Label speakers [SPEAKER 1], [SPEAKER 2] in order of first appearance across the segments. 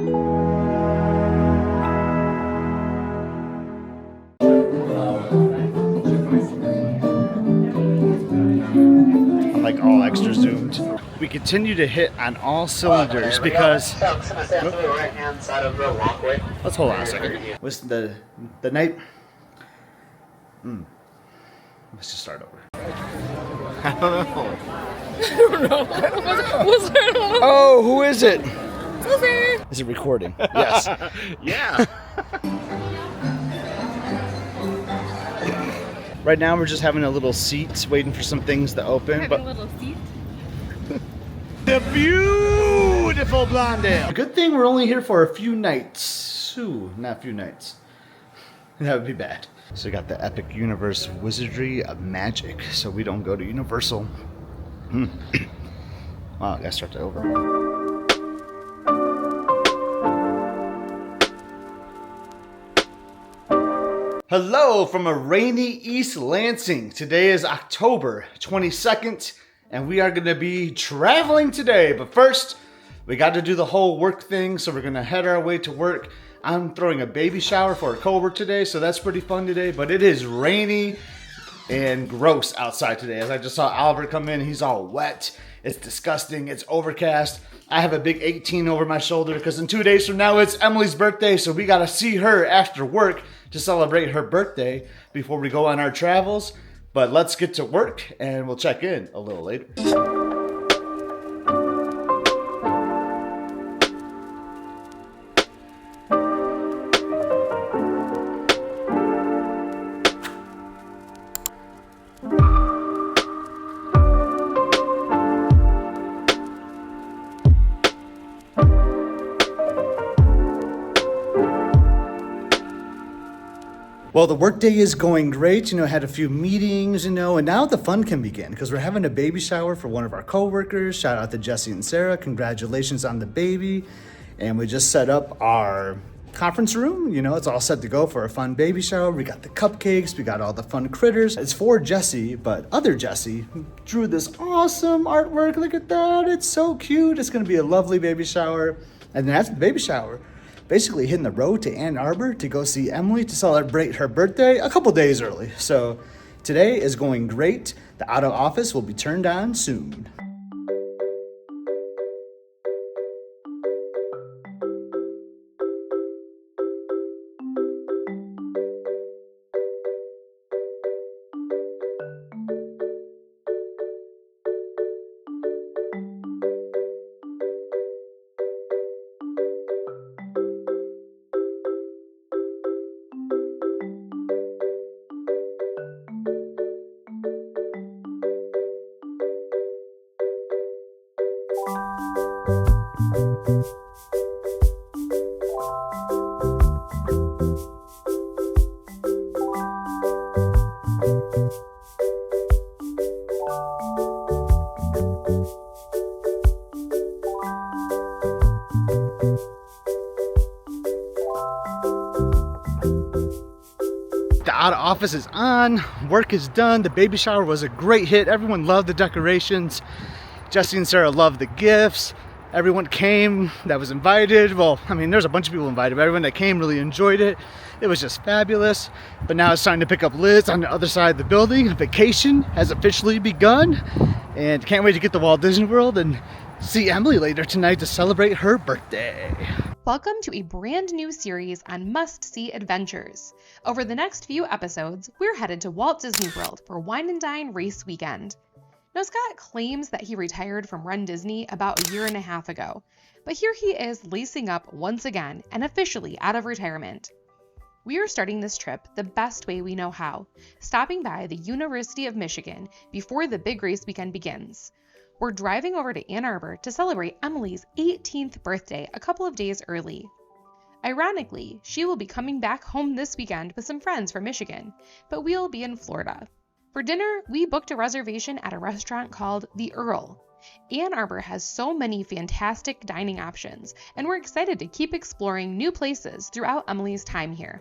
[SPEAKER 1] I'm like all extra zoomed. We continue to hit on all cylinders because. Let's hold on a second. What's the night? Let's just start over. I don't know. Oh, who is it?
[SPEAKER 2] Susie.
[SPEAKER 1] Is it recording? Yes.
[SPEAKER 3] Yeah.
[SPEAKER 1] Right now we're just having a little seat, waiting for some things to open.
[SPEAKER 2] Having a little seat.
[SPEAKER 1] The beautiful Blondale. Good thing we're only here for a few nights. Ooh, not a few nights. That would be bad. So we got the Epic Universe Wizardry of Magic. So we don't go to Universal. Wow, I gotta start that over. Hello from a rainy East Lansing. Today is October 22nd, and we are gonna be traveling today. But first, we got to do the whole work thing, so we're gonna head our way to work. I'm throwing a baby shower for a coworker today, so that's pretty fun today, but it is rainy and gross outside today. As I just saw Albert come in, he's all wet. It's disgusting, it's overcast. I have a big 18 over my shoulder because in 2 days from now, it's Emily's birthday, so we gotta see her after work to celebrate her birthday before we go on our travels. But let's get to work and we'll check in a little later. Well, the workday is going great. Had a few meetings, and now the fun can begin because we're having a baby shower for one of our coworkers. Shout out to Jesse and Sarah. Congratulations on the baby. And we just set up our conference room. It's all set to go for a fun baby shower. We got the cupcakes. We got all the fun critters. It's for Jesse, but other Jesse drew this awesome artwork. Look at that. It's so cute. It's going to be a lovely baby shower. And then after the baby shower, basically hitting the road to Ann Arbor to go see Emily to celebrate her birthday a couple days early. So today is going great. The out of office will be turned on soon. The out of office is on, work is done. The baby shower was a great hit. Everyone loved the decorations. Jesse and Sarah loved the gifts. Everyone came that was invited. Well, there's a bunch of people invited, but everyone that came really enjoyed it. It was just fabulous. But now it's time to pick up Liz on the other side of the building. Vacation has officially begun, and can't wait to get to Walt Disney World and see Emily later tonight to celebrate her birthday.
[SPEAKER 2] Welcome to a brand new series on must-see adventures. Over the next few episodes, we're headed to Walt Disney World for Wine Dine Weekend. Now, Scott claims that he retired from runDisney about a year and a half ago, but here he is lacing up once again and officially out of retirement. We are starting this trip the best way we know how, stopping by the University of Michigan before the big race weekend begins. We're driving over to Ann Arbor to celebrate Emily's 18th birthday a couple of days early. Ironically, she will be coming back home this weekend with some friends from Michigan, but we'll be in Florida. For dinner, we booked a reservation at a restaurant called the Earle. Ann Arbor has so many fantastic dining options, and we're excited to keep exploring new places throughout Emily's time here.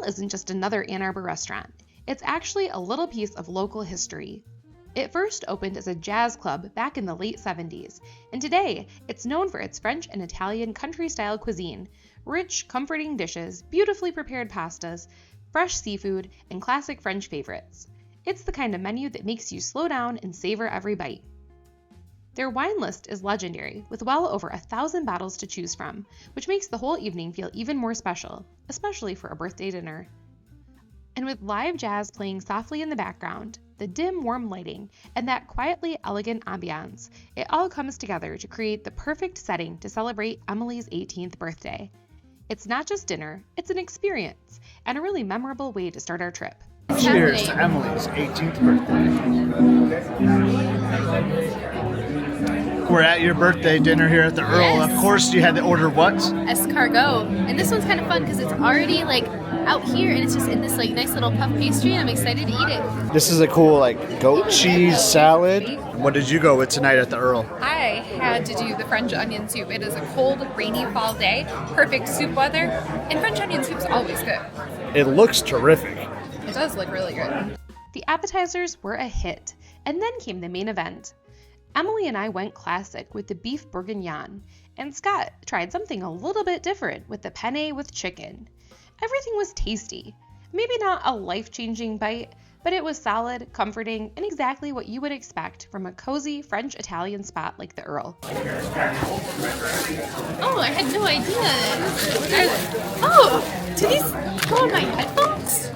[SPEAKER 2] isn't just another Ann Arbor restaurant. It's actually a little piece of local history. It first opened as a jazz club back in the late 70s, and today it's known for its French and Italian country-style cuisine, rich, comforting dishes, beautifully prepared pastas, fresh seafood, and classic French favorites. It's the kind of menu that makes you slow down and savor every bite. Their wine list is legendary, with well over 1,000 bottles to choose from, which makes the whole evening feel even more special, especially for a birthday dinner. And with live jazz playing softly in the background, the dim, warm lighting, and that quietly elegant ambiance, it all comes together to create the perfect setting to celebrate Emily's 18th birthday. It's not just dinner, it's an experience, and a really memorable way to start our trip.
[SPEAKER 1] Cheers to Emily's 18th birthday. We're at your birthday dinner here at the Earle.
[SPEAKER 3] Yes.
[SPEAKER 1] Of course, you had to order what?
[SPEAKER 3] Escargot. And this one's kind of fun because it's already like out here and it's just in this like nice little puff pastry and I'm excited to eat it.
[SPEAKER 1] This is a cool like goat cheese salad. What did you go with tonight at the Earle?
[SPEAKER 4] I had to do the French onion soup. It is a cold, rainy fall day, perfect soup weather, and French onion soup's always good.
[SPEAKER 1] It looks terrific.
[SPEAKER 4] It does look really good.
[SPEAKER 2] The appetizers were a hit, and then came the main event. Emily and I went classic with the beef bourguignon, and Scott tried something a little bit different with the penne with chicken. Everything was tasty. Maybe not a life-changing bite, but it was solid, comforting, and exactly what you would expect from a cozy French-Italian spot like the Earle.
[SPEAKER 3] Oh, I had no idea. Do these go on my headphones?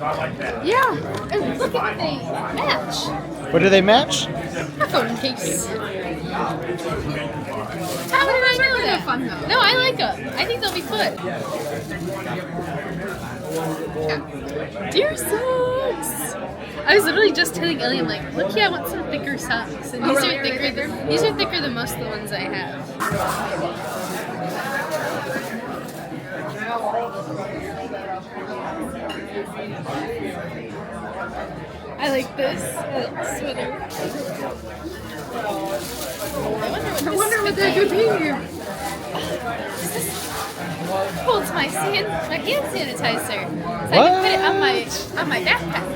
[SPEAKER 3] Yeah. And look at they match.
[SPEAKER 1] What do they match?
[SPEAKER 3] Headphone case. How did I know that?
[SPEAKER 4] Fun though.
[SPEAKER 3] No, I like them. I think they'll be fun. Deer socks. I was literally just telling Ellie, I'm like, look, I want some thicker socks. And these are thicker than most of the ones I have. I like this. I like the sweater. I wonder what that could be. Holds my hand sanitizer. So I can put it on my backpack.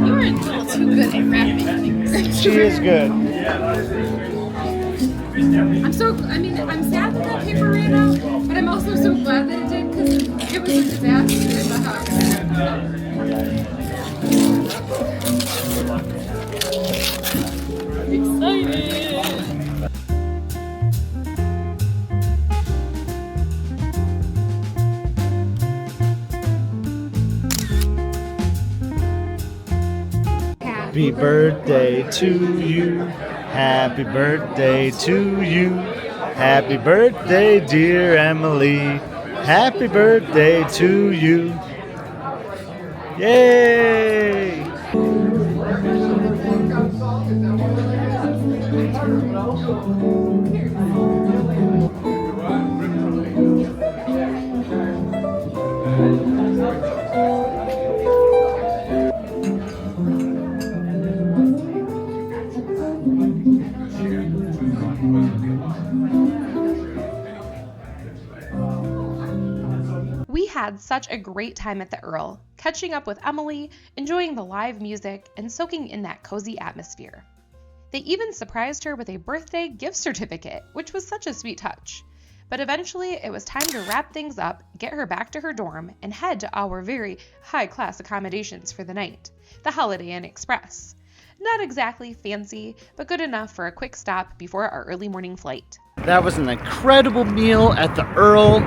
[SPEAKER 3] You're a little too good at wrapping things.
[SPEAKER 1] She is good.
[SPEAKER 4] I'm sad that that paper ran out, but I'm also so glad that it did because it was a disaster in the house.
[SPEAKER 3] Excited.
[SPEAKER 1] Happy birthday to you. Happy birthday to you. Happy birthday, dear Emily. Happy birthday to you. Yay!
[SPEAKER 2] We had such a great time at the Earle, catching up with Emily, enjoying the live music, and soaking in that cozy atmosphere. They even surprised her with a birthday gift certificate, which was such a sweet touch. But eventually, it was time to wrap things up, get her back to her dorm, and head to our very high-class accommodations for the night, the Holiday Inn Express. Not exactly fancy, but good enough for a quick stop before our early morning flight.
[SPEAKER 1] That was an incredible meal at the Earle.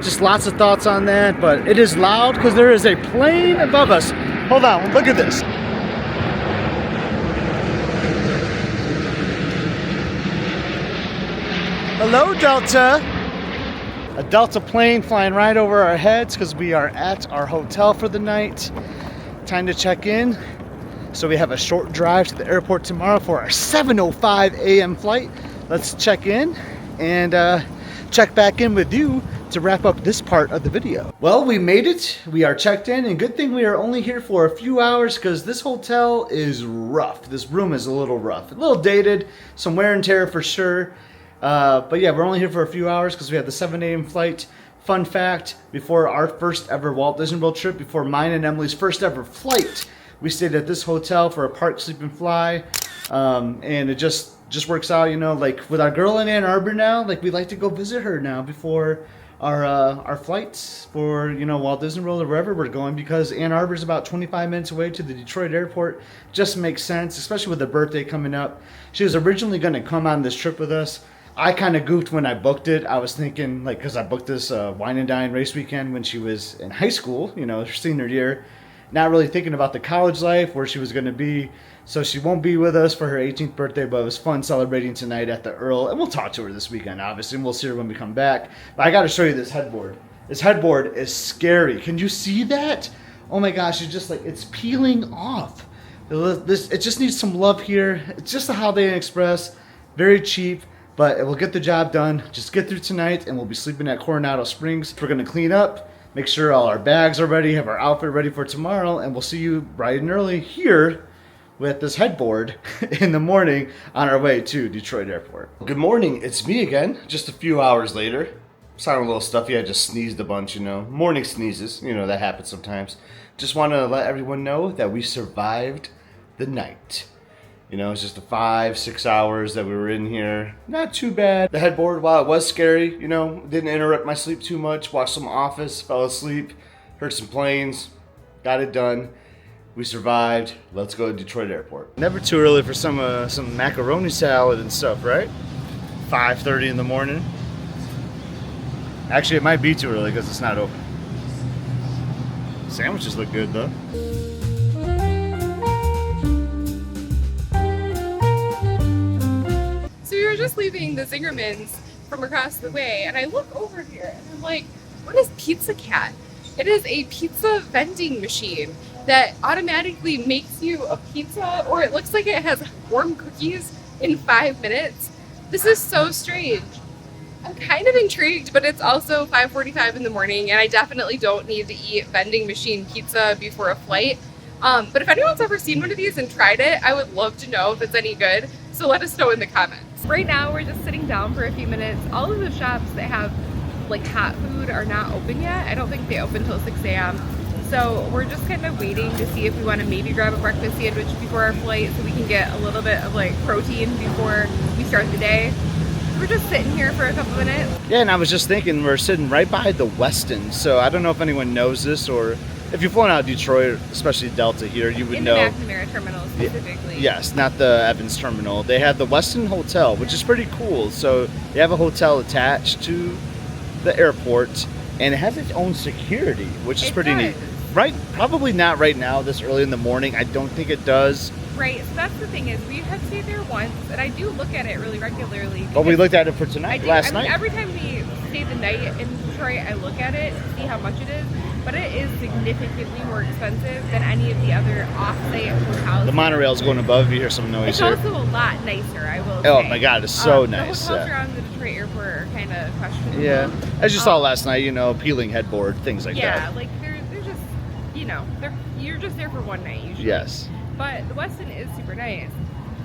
[SPEAKER 1] Just lots of thoughts on that, but it is loud because there is a plane above us. Hold on, look at this. Hello, Delta. A Delta plane flying right over our heads because we are at our hotel for the night. Time to check in. So we have a short drive to the airport tomorrow for our 7:05 a.m. flight. Let's check in and check back in with you to wrap up this part of the video. Well, we made it. We are checked in, and good thing we are only here for a few hours because this hotel is rough. This room is a little rough, a little dated, some wear and tear for sure. But yeah, we're only here for a few hours because we have the 7 a.m. flight Fun fact, before our first ever Walt Disney World trip, before mine and Emily's first ever flight, we stayed at this hotel for a park sleep and fly. And it just works out, you know, like with our girl in Ann Arbor now, like we like to go visit her now before our flights for, you know, Walt Disney World or wherever we're going, because Ann Arbor is about 25 minutes away to the Detroit airport. Just makes sense, especially with her birthday coming up. She was originally going to come on this trip with us. I kind of goofed when I booked it. I was thinking, like, because I booked this Wine Dine race weekend when she was in high school, you know, her senior year. Not really thinking about the college life, where she was going to be. So she won't be with us for her 18th birthday, but it was fun celebrating tonight at the Earle. And we'll talk to her this weekend, obviously, and we'll see her when we come back. But I got to show you this headboard. This headboard is scary. Can you see that? Oh my gosh, it's just like, it's peeling off. It just needs some love here. It's just a Holiday Inn Express. Very cheap. But it will get the job done. Just get through tonight, and we'll be sleeping at Coronado Springs. We're going to clean up, make sure all our bags are ready, have our outfit ready for tomorrow, and we'll see you bright and early here with this headboard in the morning on our way to Detroit Airport. Good morning. It's me again, just a few hours later. Sounding a little stuffy. I just sneezed a bunch, you know. Morning sneezes. You know, that happens sometimes. Just want to let everyone know that we survived the night. You know, it's just the 5-6 hours that we were in here. Not too bad. The headboard, while it was scary, you know, didn't interrupt my sleep too much. Watched some Office, fell asleep, heard some planes, got it done. We survived. Let's go to Detroit Airport. Never too early for some macaroni salad and stuff, right? 5:30 in the morning. Actually, it might be too early because it's not open. Sandwiches look good though.
[SPEAKER 4] Just leaving the Zingerman's from across the way, and I look over here and I'm like, what is Pizza Cat? It is a pizza vending machine that automatically makes you a pizza, or it looks like it has warm cookies in 5 minutes. This is so strange. I'm kind of intrigued, but it's also 5:45 in the morning, and I definitely don't need to eat vending machine pizza before a flight. But if anyone's ever seen one of these and tried it, I would love to know if it's any good. So let us know in the comments. Right now, we're just sitting down for a few minutes. All of the shops that have like hot food are not open yet. I don't think they open till 6 a.m. So we're just kind of waiting to see if we want to maybe grab a breakfast sandwich before our flight so we can get a little bit of like protein before we start the day. We're just sitting here for a couple minutes.
[SPEAKER 1] Yeah, and I was just thinking, we're sitting right by the Westin. So I don't know if anyone knows this, or if you're flying out of Detroit, especially Delta here, you would know.
[SPEAKER 4] In the McNamara terminal specifically.
[SPEAKER 1] Yes, not the Evans terminal. They have the Westin Hotel, which is pretty cool. So they have a hotel attached to the airport, and it has its own security, which is pretty neat. Right? Probably not right now, this early in the morning. I don't think it does.
[SPEAKER 4] Right, so that's the thing, is we have stayed there once, and I do look at it really regularly.
[SPEAKER 1] But we looked at it for tonight, last night.
[SPEAKER 4] Every time we stay the night in Detroit, I look at it to see how much it is, but it is significantly more expensive than any of the other off-site hotels.
[SPEAKER 1] The monorail's going above. You hear some noise
[SPEAKER 4] it's
[SPEAKER 1] here.
[SPEAKER 4] It's also a lot nicer, I will say.
[SPEAKER 1] Oh my God, it's so nice.
[SPEAKER 4] The hotels around the Detroit airport are kind of questionable.
[SPEAKER 1] Yeah, as you saw last night, you know, peeling headboard, things like that.
[SPEAKER 4] Yeah, like they're just, you know, you're just there for one night usually.
[SPEAKER 1] Yes.
[SPEAKER 4] But the Westin is super nice,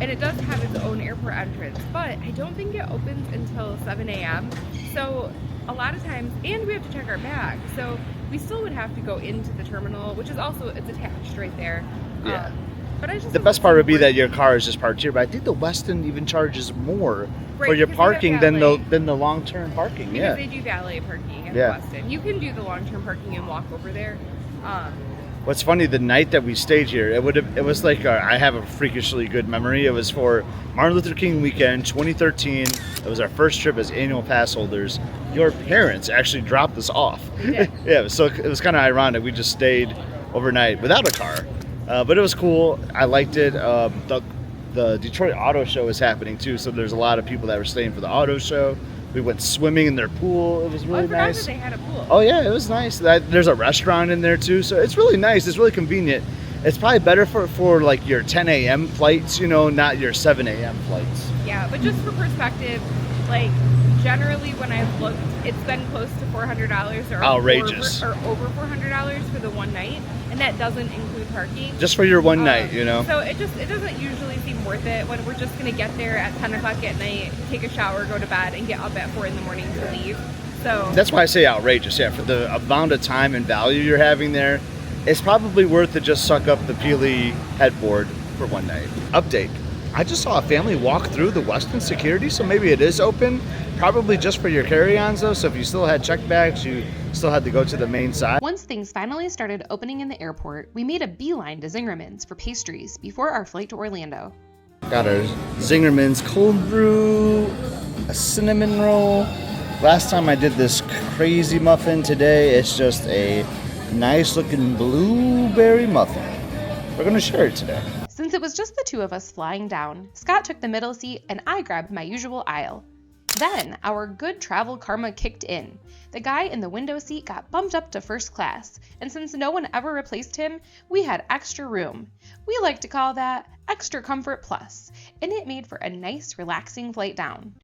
[SPEAKER 4] and it does have its own airport entrance, but I don't think it opens until 7 a.m. So a lot of times, and we have to check our bag, so we still would have to go into the terminal, which is also, it's attached right there.
[SPEAKER 1] Yeah.
[SPEAKER 4] But I just
[SPEAKER 1] the best part would be that your car is just parked here, but I think the Westin even charges more for your parking than the long-term parking.
[SPEAKER 4] Because they do valet parking at the Westin. You can do the long-term parking and walk over there.
[SPEAKER 1] What's funny, the night that we stayed here, it was like I have a freakishly good memory. It was for Martin Luther King weekend 2013. It was our first trip as annual pass holders. Your parents actually dropped us off.
[SPEAKER 4] They did.
[SPEAKER 1] Yeah, so it was kind of ironic. We just stayed overnight without a car, but it was cool. I liked it. The Detroit Auto Show is happening too, so there's a lot of people that were staying for the auto show. We went swimming in their pool. It was really nice.
[SPEAKER 4] That they had a pool.
[SPEAKER 1] Oh yeah, it was nice. There's a restaurant in there too, so it's really nice. It's really convenient. It's probably better for like your 10 a.m. flights, you know, not your 7 a.m. flights.
[SPEAKER 4] Yeah, but just for perspective, like generally when I've looked, it's been close to $400 or
[SPEAKER 1] outrageous,
[SPEAKER 4] or over $400 for the one night, and that doesn't include parking.
[SPEAKER 1] Just for your one night, you know.
[SPEAKER 4] So it doesn't usually seem worth it when we're just gonna get there at 10 o'clock at night, take a shower, go to bed, and get up at 4 in the morning to leave.
[SPEAKER 3] So
[SPEAKER 1] That's why I say outrageous. Yeah, for the amount of time and value you're having there, it's probably worth to just suck up the Peely headboard for one night. Update. I just saw a family walk through the Westin security, so maybe it is open. Probably just for your carry-ons though, so if you still had check bags, you still had to go to the main side.
[SPEAKER 2] Once things finally started opening in the airport, we made a beeline to Zingerman's for pastries before our flight to Orlando.
[SPEAKER 1] Got our Zingerman's cold brew, a cinnamon roll. Last time I did this crazy muffin. Today it's just a nice looking blueberry muffin. We're gonna share it today.
[SPEAKER 2] Since it was just the two of us flying down, Scott took the middle seat and I grabbed my usual aisle. Then our good travel karma kicked in. The guy in the window seat got bumped up to first class, and since no one ever replaced him, we had extra room. We like to call that extra comfort plus, and it made for a nice relaxing flight down.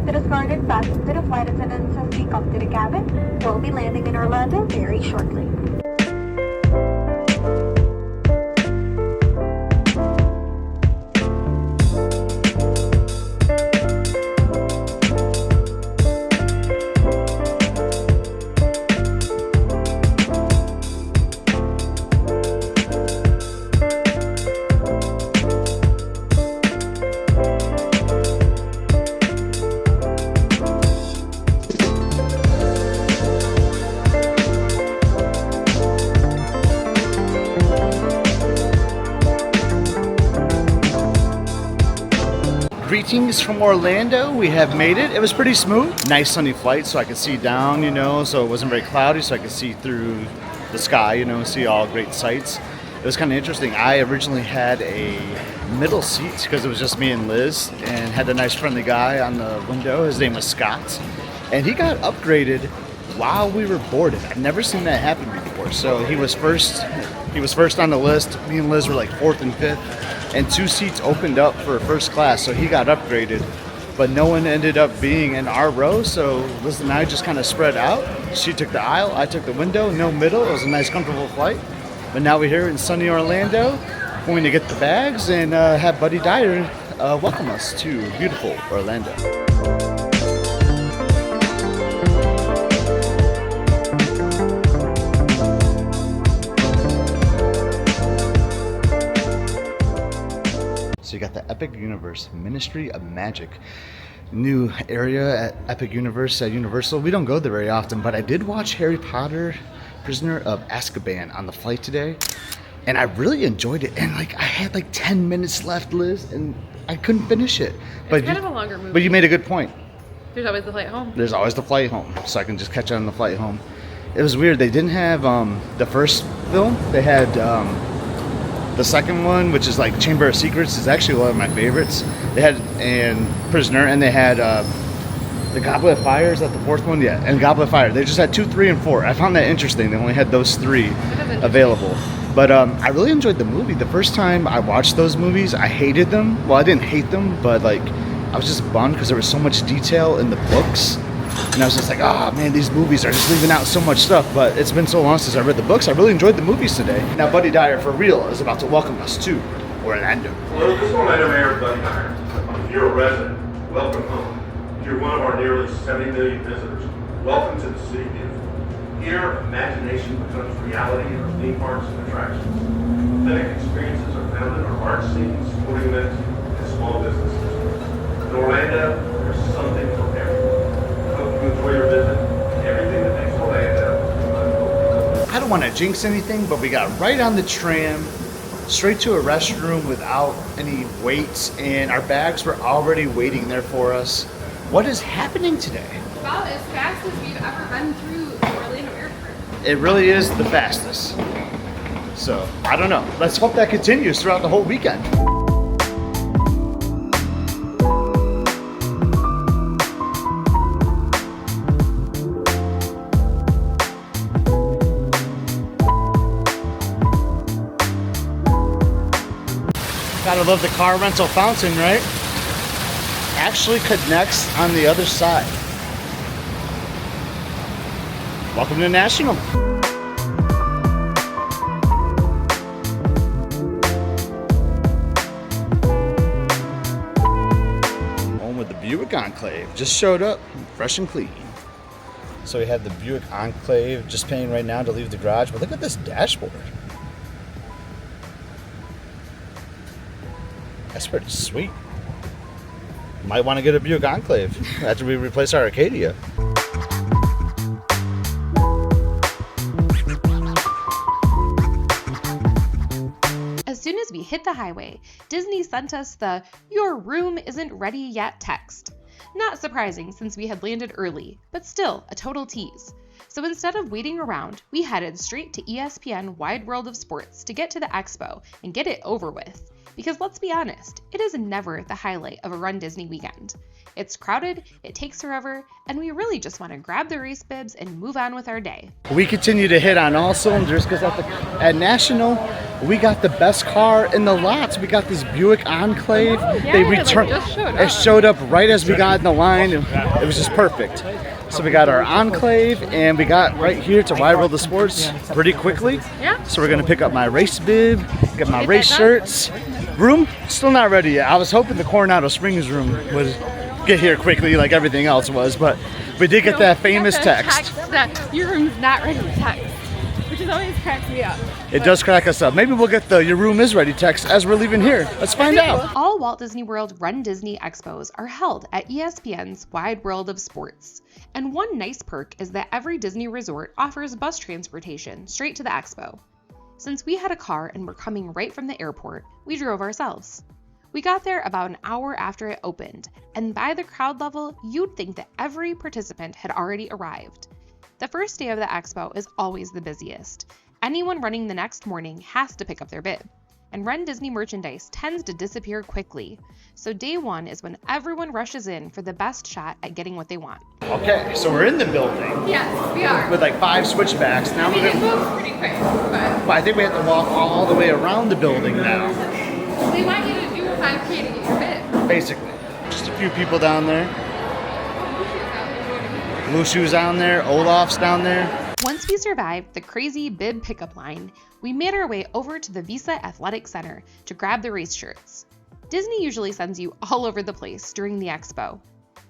[SPEAKER 5] Discarded, fasten to the flight attendants as we come to the cabin. We'll be landing in Orlando very shortly.
[SPEAKER 1] Greetings from Orlando. We have made it. It was pretty smooth. Nice sunny flight, so I could see down, so it wasn't very cloudy, so I could see through the sky, see all great sights. It was kind of interesting. I originally had a middle seat because it was just me and Liz, and had a nice friendly guy on the window. His name was Scott, and he got upgraded while we were boarded. I've never seen that happen before. So he was first on the list. Me and Liz were like fourth and fifth, and two seats opened up for first class, so he got upgraded, but no one ended up being in our row, so Liz and I just kind of spread out. She took the aisle, I took the window, no middle. It was a nice, comfortable flight. But now we're here in sunny Orlando, going to get the bags and have Buddy Dyer welcome us to beautiful Orlando. So you got the Epic Universe Ministry of Magic, new area at Epic Universe at Universal. We don't go there very often, but I did watch Harry Potter Prisoner of Azkaban on the flight today, and I really enjoyed it. And I had 10 minutes left, Liz, and I couldn't finish it.
[SPEAKER 3] It's kind of a longer movie.
[SPEAKER 1] But you made a good point.
[SPEAKER 3] There's always the flight home.
[SPEAKER 1] There's always the flight home, so I can just catch it on the flight home. It was weird. They didn't have the first film. They had the second one, which is like Chamber of Secrets, is actually one of my favorites. They had and Prisoner, and they had the Goblet of Fire. Is that the fourth one? Yeah, and Goblet of Fire. They just had 2, 3, and 4. I found that interesting. They only had those 3 available. But I really enjoyed the movie. The first time I watched those movies, I hated them. Well, I didn't hate them, but I was just bummed because there was so much detail in the books. And I was just like, oh man, these movies are just leaving out so much stuff. But it's been so long since I read the books. I really enjoyed the movies today. Now, Buddy Dyer, for real, is about to welcome us to Orlando.
[SPEAKER 6] Hello, this is Orlando Mayor Buddy Dyer. If you're a resident, welcome home. If you're one of our nearly 70 million visitors, welcome to the City Beautiful. Here, imagination becomes reality in our theme parks and attractions. Authentic experiences are found in our art scenes, sporting events, and small businesses. In Orlando, there's something for everyone. I hope you enjoy your visit and everything that makes Orlando.
[SPEAKER 1] I don't want to jinx anything, but we got right on the tram, straight to a restroom without any waits, and our bags were already waiting there for us. What is happening today?
[SPEAKER 4] About as fast as we've ever been through the Orlando airport.
[SPEAKER 1] It really is the fastest. So, I don't know. Let's hope that continues throughout the whole weekend. Gotta love the car rental fountain, right? actually connects on the other side. Welcome to National. Home with the Buick Enclave. Just showed up, fresh and clean. So we have the Buick Enclave just paying right now to leave the garage, but look at this dashboard. That's pretty sweet. Might want to get a Buick Enclave after we replace our Acadia.
[SPEAKER 2] As soon as we hit the highway, Disney sent us the "Your room isn't ready yet" text. Not surprising since we had landed early, but still a total tease. So instead of waiting around, we headed straight to ESPN Wide World of Sports to get to the Expo and get it over with. Because let's be honest, it is never the highlight of a Run Disney weekend. It's crowded, it takes forever, and we really just want to grab the race bibs and move on with our day.
[SPEAKER 1] We continue to hit on all cylinders because at National, we got the best car in the lots. We got this Buick Enclave. They returned. It showed up right as we got in the line, and it was just perfect. So we got our Enclave, and we got right here to Wide World of Sports pretty quickly.
[SPEAKER 3] Yeah.
[SPEAKER 1] So we're gonna pick up my race bib, get my race shirts. Room still not ready yet. I was hoping the Coronado Springs room would get here quickly, like everything else was, but we did get that famous text.
[SPEAKER 3] That your room's not ready text, which is always cracks me up.
[SPEAKER 1] It does crack us up. Maybe we'll get the "Your room is ready" text as we're leaving here. Let's find out.
[SPEAKER 2] All Walt Disney World Run Disney Expos are held at ESPN's Wide World of Sports. And one nice perk is that every Disney resort offers bus transportation straight to the Expo. Since we had a car and were coming right from the airport, we drove ourselves. We got there about an hour after it opened, and by the crowd level, you'd think that every participant had already arrived. The first day of the Expo is always the busiest. Anyone running the next morning has to pick up their bib, and Run Disney merchandise tends to disappear quickly. So day one is when everyone rushes in for the best shot at getting what they want.
[SPEAKER 1] Okay, so we're in the building
[SPEAKER 3] Yes, we are.
[SPEAKER 1] with like 5 switchbacks. Now we're
[SPEAKER 3] It
[SPEAKER 1] gonna.
[SPEAKER 3] moves pretty quick, but
[SPEAKER 1] Well, I think we have to walk all the way around the building now,
[SPEAKER 3] they want you to do a 5K to get your bib.
[SPEAKER 1] basically. Just a few people down there. Blue Shoes down there. Olaf's down there.
[SPEAKER 2] Once we survived the crazy bib pickup line, we made our way over to the Visa Athletic Center to grab the race shirts. Disney usually sends you all over the place during the Expo.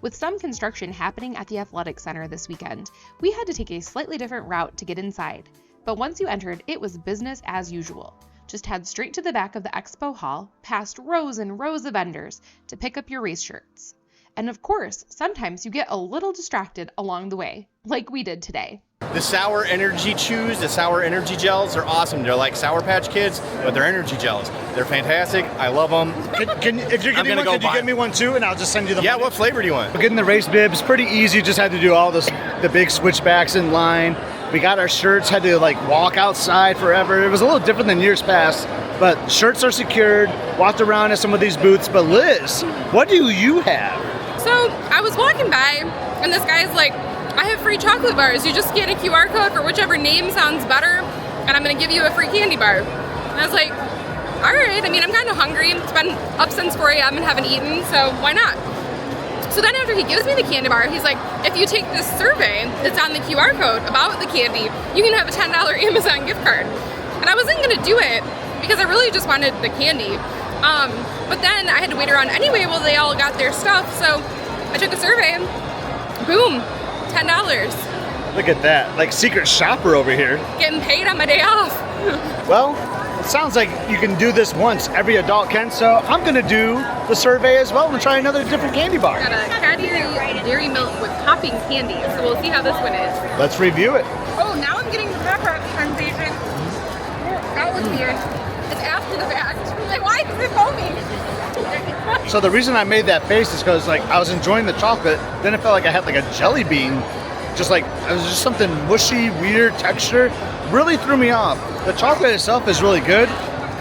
[SPEAKER 2] With some construction happening at the Athletic Center this weekend, we had to take a slightly different route to get inside. But once you entered, it was business as usual. Just head straight to the back of the Expo Hall, past rows and rows of vendors, to pick up your race shirts. And of course, sometimes you get a little distracted along the way, like we did today.
[SPEAKER 7] The Sour Energy Chews, the Sour Energy Gels, are awesome. They're like Sour Patch Kids, but they're energy gels. They're fantastic. I love them.
[SPEAKER 1] If you're getting one, could you get me one too? And I'll just send you the
[SPEAKER 7] Yeah,
[SPEAKER 1] money?
[SPEAKER 7] what flavor do you want?
[SPEAKER 1] We're getting the race bibs. Pretty easy. Just had to do all the big switchbacks in line. We got our shirts. Had to like walk outside forever. It was a little different than years past. But shirts are secured. Walked around at some of these booths. But Liz, what do you have?
[SPEAKER 4] So I was walking by, and this guy's like, I have free chocolate bars. You just scan a QR code for whichever name sounds better, and I'm gonna give you a free candy bar. And I was like, all right. I mean, I'm kind of hungry. It's been up since 4 a.m. and haven't eaten, so why not? So then after he gives me the candy bar, he's like, if you take this survey that's on the QR code about the candy, you can have a $10 Amazon gift card. And I wasn't gonna do it because I really just wanted the candy. But then I had to wait around anyway while they all got their stuff, so I took a survey, boom, $10.
[SPEAKER 1] Look at that. Like secret shopper over here.
[SPEAKER 4] Getting paid on my day off.
[SPEAKER 1] Well, it sounds like you can do this once. Every adult can. So I'm going to do the survey as well and try another different candy bar.
[SPEAKER 4] Got a Cadbury Dairy Milk with topping candy, so we'll see how this one is.
[SPEAKER 1] Let's review it.
[SPEAKER 4] Oh, now I'm getting the pepper sensation. That was weird. It's after the fact. Like, why is it foaming?
[SPEAKER 1] So the reason I made that face is because like I was enjoying the chocolate. Then it felt like I had like a jelly bean. Just like it was just something mushy, weird texture. Really threw me off. The chocolate itself is really good.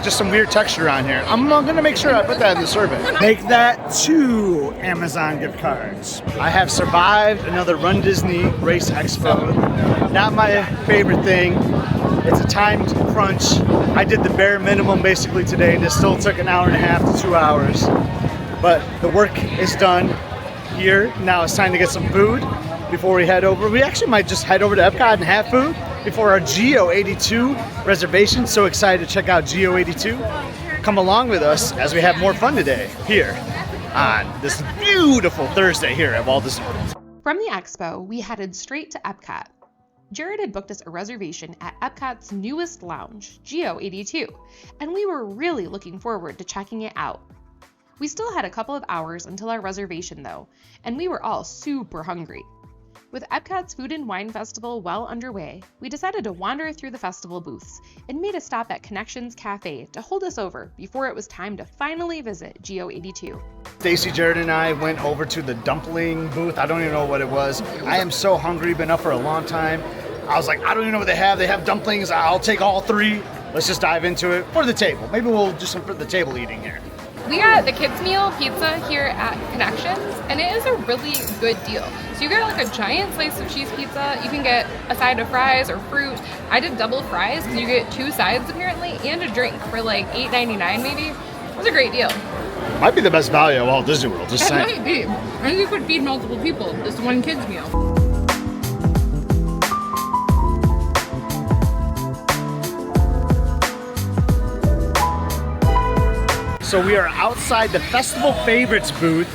[SPEAKER 1] Just some weird texture on here. I'm gonna make sure I put that in the survey. Make that 2 Amazon gift cards. I have survived another Run Disney Race Expo. Not my favorite thing. It's a timed crunch. I did the bare minimum basically today, and it still took an hour and a half to 2 hours. But the work is done here. Now it's time to get some food before we head over. We actually might just head over to Epcot and have food before our GEO-82 reservation. So excited to check out GEO-82. Come along with us as we have more fun today here on this beautiful Thursday here at Walt Disney World.
[SPEAKER 2] From the Expo, we headed straight to Epcot. Jared had booked us a reservation at Epcot's newest lounge, GEO-82, and we were really looking forward to checking it out. We still had a couple of hours until our reservation though, and we were all super hungry. With Epcot's Food and Wine Festival well underway, we decided to wander through the festival booths and made a stop at Connections Cafe to hold us over before it was time to finally visit GEO-82.
[SPEAKER 1] Stacy, Jared, and I went over to the dumpling booth. I don't even know what it was. I am so hungry, been up for a long time. I was like, I don't even know what they have. They have dumplings. I'll take all 3. Let's just dive into it for the table. Maybe we'll do some for the table eating here.
[SPEAKER 4] We got the kids meal pizza here at Connections, and it is a really good deal. So you get like a giant slice of cheese pizza. You can get a side of fries or fruit. I did double fries because you get 2 sides apparently and a drink for like $8.99 maybe. It was a great deal.
[SPEAKER 1] Might be the best value of Walt Disney World, just
[SPEAKER 3] It
[SPEAKER 1] saying.
[SPEAKER 3] might be. I think you could feed multiple people. This one kid's meal.
[SPEAKER 1] So we are outside the Festival Favorites booth,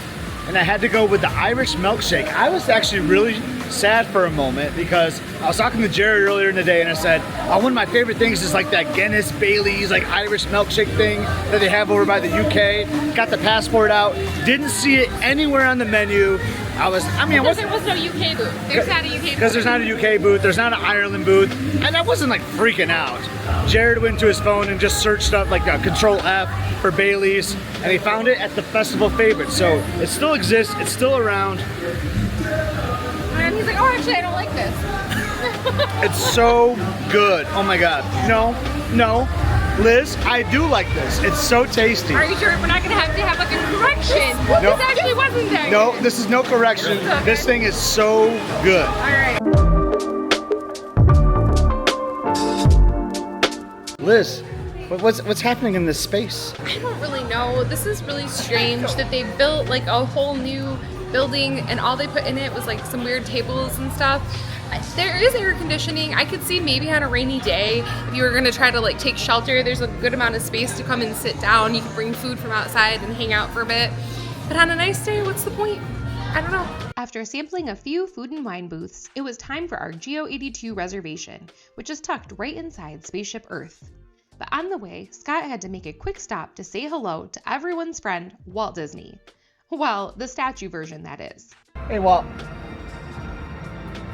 [SPEAKER 1] and I had to go with the Irish milkshake. I was actually really sad for a moment because I was talking to Jared earlier in the day and I said, one of my favorite things is like that Guinness Bailey's like Irish milkshake thing that they have over by the UK. Got the passport out, didn't see it anywhere on the menu.
[SPEAKER 3] Because there was no UK booth. There's not a UK booth.
[SPEAKER 1] Because there's not a UK booth, there's not an Ireland booth, and I wasn't like freaking out. Jared went to his phone and just searched up like Control F for Bailey's, and he found it at the Festival Favorites. So it still exists, it's still around.
[SPEAKER 3] And he's like, oh, actually, I don't like this.
[SPEAKER 1] It's so good. Oh my God. No. Liz, I do like this. It's so tasty.
[SPEAKER 3] Are you sure we're not going to have like a correction?
[SPEAKER 1] No.
[SPEAKER 3] This actually wasn't there.
[SPEAKER 1] No, this is no correction.
[SPEAKER 3] Okay.
[SPEAKER 1] This thing is so good.
[SPEAKER 3] All right.
[SPEAKER 1] Liz, what's happening in this space?
[SPEAKER 3] I don't really know. This is really strange that they built like a whole new building and all they put in it was like some weird tables and stuff. There is air conditioning. I could see maybe on a rainy day, if you were going to try to like take shelter, there's a good amount of space to come and sit down. You can bring food from outside and hang out for a bit. But on a nice day, what's the point? I don't know.
[SPEAKER 2] After sampling a few food and wine booths, it was time for our GEO-82 reservation, which is tucked right inside Spaceship Earth. But on the way, Scott had to make a quick stop to say hello to everyone's friend, Walt Disney. Well, the statue version, that is.
[SPEAKER 1] Hey, Walt.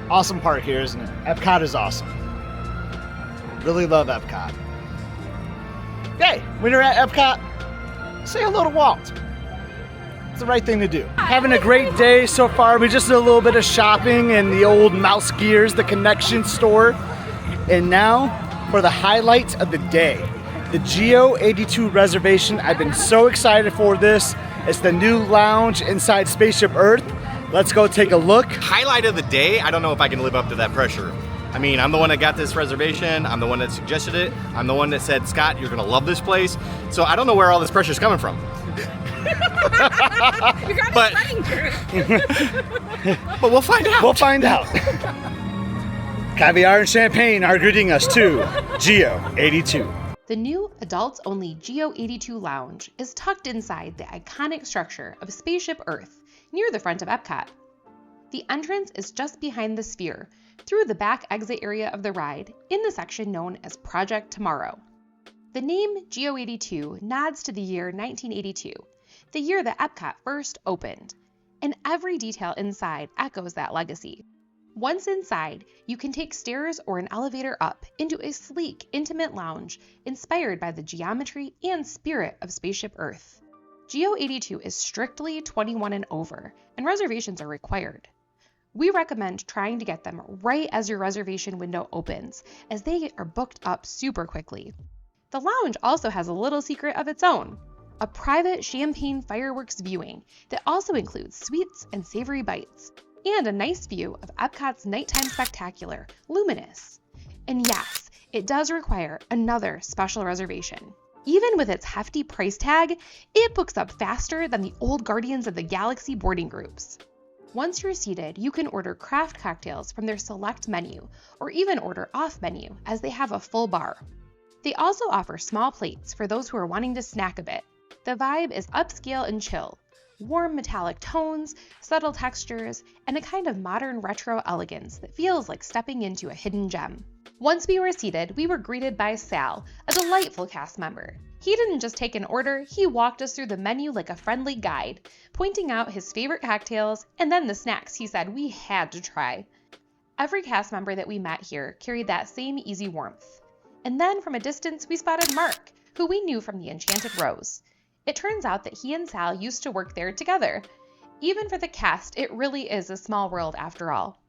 [SPEAKER 1] Awesome park here, isn't it? Epcot is awesome. Really love Epcot. Hey, when you're at Epcot, say hello to Walt. It's the right thing to do. Having a great day so far. We just did a little bit of shopping in the old Mouse Gears, the Connection store. And now for the highlight of the day. The GEO-82 reservation. I've been so excited for this. It's the new lounge inside Spaceship Earth. Let's go take a look.
[SPEAKER 7] Highlight of the day, I don't know if I can live up to that pressure. I mean, I'm the one that got this reservation. I'm the one that suggested it. I'm the one that said, Scott, you're gonna love this place. So I don't know where all this pressure's coming from. But we'll find out.
[SPEAKER 1] We'll find out. Caviar and champagne are greeting us to GEO-82.
[SPEAKER 2] The new adults-only GEO-82 Lounge is tucked inside the iconic structure of Spaceship Earth, near the front of Epcot. The entrance is just behind the sphere, through the back exit area of the ride, in the section known as Project Tomorrow. The name GEO-82 nods to the year 1982, the year that Epcot first opened, and every detail inside echoes that legacy. Once inside, you can take stairs or an elevator up into a sleek, intimate lounge inspired by the geometry and spirit of Spaceship Earth. GEO-82 is strictly 21 and over, and reservations are required. We recommend trying to get them right as your reservation window opens, as they are booked up super quickly. The lounge also has a little secret of its own, a private champagne fireworks viewing that also includes sweets and savory bites, and a nice view of Epcot's nighttime spectacular, Luminous. And yes, it does require another special reservation. Even with its hefty price tag, it books up faster than the old Guardians of the Galaxy boarding groups. Once you're seated, you can order craft cocktails from their select menu, or even order off menu as they have a full bar. They also offer small plates for those who are wanting to snack a bit. The vibe is upscale and chill. Warm metallic tones, subtle textures, and a kind of modern retro elegance that feels like stepping into a hidden gem. Once we were seated, we were greeted by Sal, a delightful cast member. He didn't just take an order, he walked us through the menu like a friendly guide, pointing out his favorite cocktails and then the snacks he said we had to try. Every cast member that we met here carried that same easy warmth. And then from a distance, we spotted Mark, who we knew from the Enchanted Rose. It turns out that he and Sal used to work there together. Even for the cast, it really is a small world after all.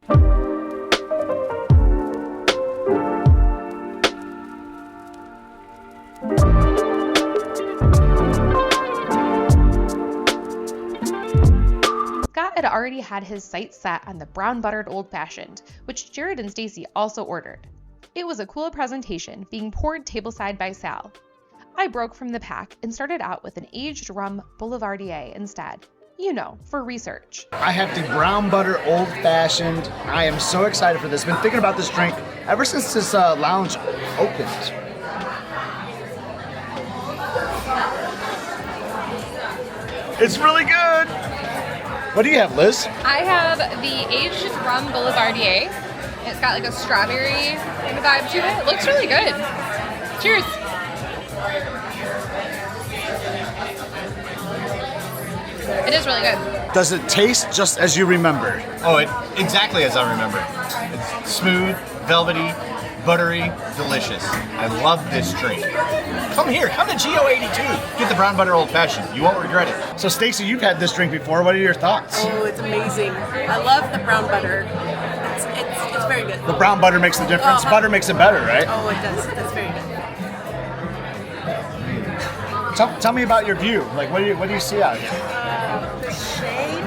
[SPEAKER 2] Scott had already had his sights set on the brown buttered old fashioned, which Jared and Stacy also ordered. It was a cool presentation, being poured tableside by Sal. I broke from the pack and started out with an aged rum Boulevardier instead. You know, for research.
[SPEAKER 1] I have the brown butter old fashioned. I am so excited for this. Been thinking about this drink ever since this lounge opened. It's really good. What do you have, Liz?
[SPEAKER 3] I have the aged rum Boulevardier. It's got like a strawberry kind of vibe to it. It looks really good. Cheers. It is really good.
[SPEAKER 1] Does it taste just as you remember?
[SPEAKER 7] Oh, exactly as I remember. It's smooth, velvety, buttery, delicious. I love this drink. Come here, come to GEO-82. Get the brown butter old fashioned. You won't regret it.
[SPEAKER 1] So Stacy, you've had this drink before. What are your thoughts?
[SPEAKER 8] Oh, it's amazing. I love the brown butter. It's very good.
[SPEAKER 1] The brown butter makes the difference. Butter makes it better, right?
[SPEAKER 8] Oh, it does. That's very good.
[SPEAKER 1] Tell me about your view. Like, what do you see out here?
[SPEAKER 8] The shade.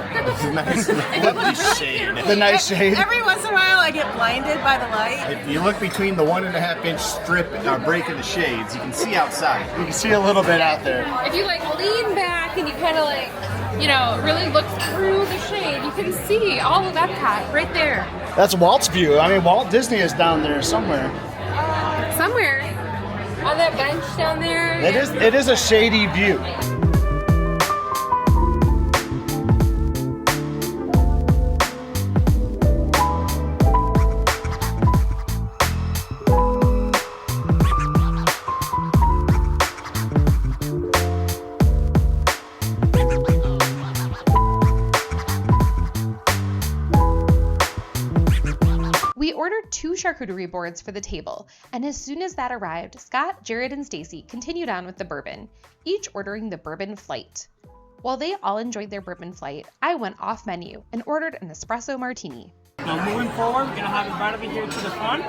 [SPEAKER 7] Nice shade.
[SPEAKER 1] The nice shade.
[SPEAKER 8] Every once in a while, I get blinded by the light.
[SPEAKER 7] If you look between the 1.5 inch strip and break of the shades, you can see outside.
[SPEAKER 1] You can see a little bit out there.
[SPEAKER 3] If you like lean back and you kind of like, you know, really look through the shade, you can see all of EPCOT right there.
[SPEAKER 1] That's Walt's view. I mean, Walt Disney is down there somewhere.
[SPEAKER 3] Somewhere on that bench down there.
[SPEAKER 1] It is a shady view.
[SPEAKER 2] We ordered 2 charcuterie boards for the table, and as soon as that arrived, Scott, Jared, and Stacy continued on with the bourbon, each ordering the bourbon flight. While they all enjoyed their bourbon flight, I went off menu and ordered an espresso martini.
[SPEAKER 9] Now moving forward, we're gonna have it right over here to the front.